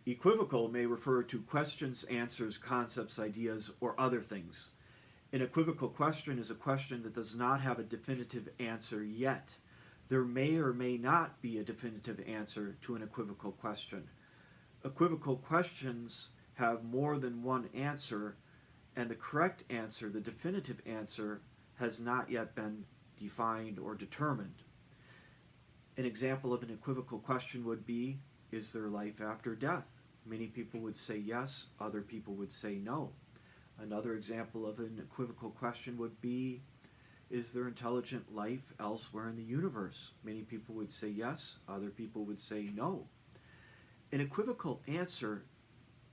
Equivocal may refer to questions, answers, concepts, ideas, or other things. An equivocal question is a question that does not have a definitive answer yet. There may or may not be a definitive answer to an equivocal question. Equivocal questions have more than one answer, and the correct answer, the definitive answer, has not yet been defined or determined. An example of an equivocal question would be, is there life after death? Many people would say yes, other people would say no. Another example of an equivocal question would be, is there intelligent life elsewhere in the universe? Many people would say yes, other people would say no. An equivocal answer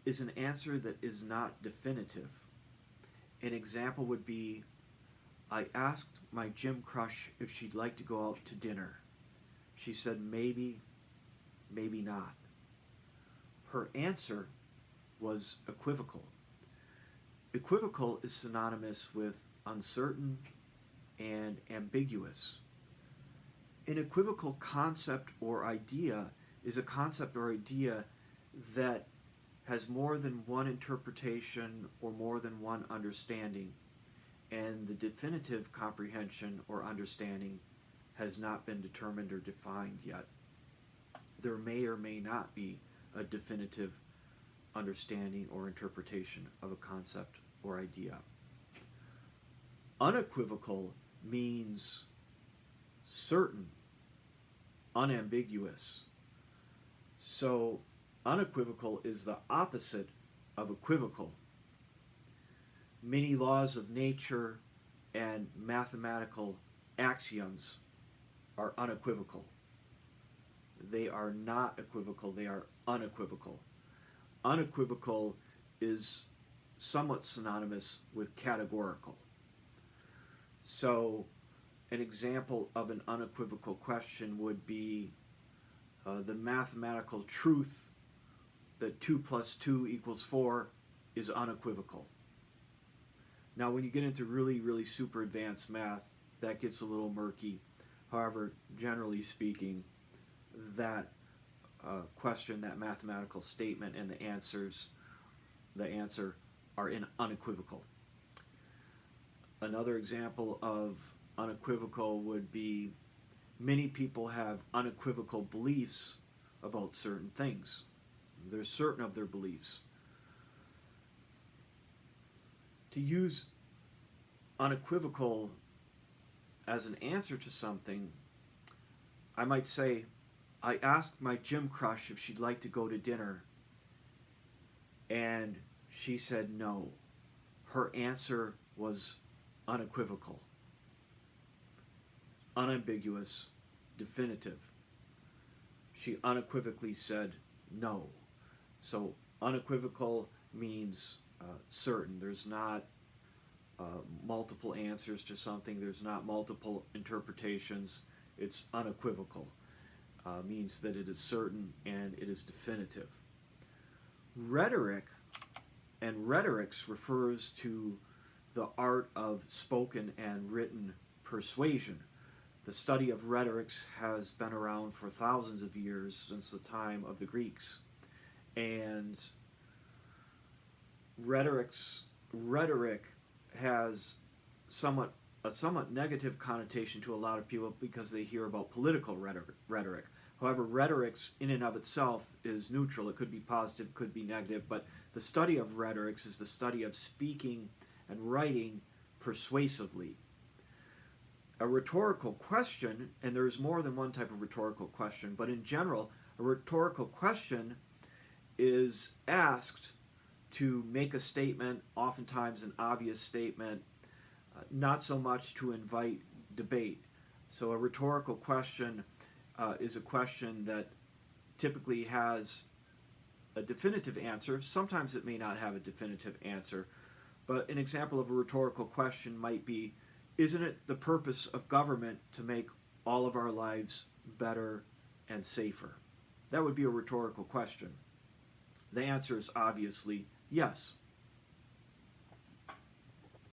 is an answer that is not definitive. An example would be, I asked my gym crush if she'd like to go out to dinner. She said maybe, maybe not. Her answer was equivocal. Equivocal is synonymous with uncertain and ambiguous. An equivocal concept or idea is a concept or idea that has more than one interpretation or more than one understanding, and the definitive comprehension or understanding has not been determined or defined yet. There may or may not be a definitive understanding or interpretation of a concept or idea. Unequivocal means certain, unambiguous. So unequivocal is the opposite of equivocal. Many laws of nature and mathematical axioms are unequivocal. They are not equivocal, they are unequivocal. Unequivocal is somewhat synonymous with categorical. So an example of an unequivocal question would be the mathematical truth that 2 plus 2 equals 4 is unequivocal. Now when you get into really, really super advanced math, that gets a little murky. However, generally speaking, that question, that mathematical statement, and the answer are unequivocal. Another example of unequivocal would be many people have unequivocal beliefs about certain things. They're certain of their beliefs. To use unequivocal as an answer to something, I might say, I asked my gym crush if she'd like to go to dinner, and she said no. Her answer was unequivocal, unambiguous, definitive. She unequivocally said no. So unequivocal means certain. There's not multiple answers to something. There's not multiple interpretations. It's unequivocal. Means that it is certain and it is definitive. Rhetoric and rhetorics refers to the art of spoken and written persuasion. The study of rhetorics has been around for thousands of years, since the time of the Greeks. And rhetoric has a somewhat negative connotation to a lot of people because they hear about political rhetoric. However, rhetorics in and of itself is neutral. It could be positive, could be negative, but the study of rhetorics is the study of speaking and writing persuasively. A rhetorical question, and there's more than one type of rhetorical question, but in general, a rhetorical question is asked to make a statement, oftentimes an obvious statement, not so much to invite debate. So a rhetorical question is a question that typically has a definitive answer. Sometimes it may not have a definitive answer, but an example of a rhetorical question might be, isn't it the purpose of government to make all of our lives better and safer? That would be a rhetorical question. The answer is obviously yes.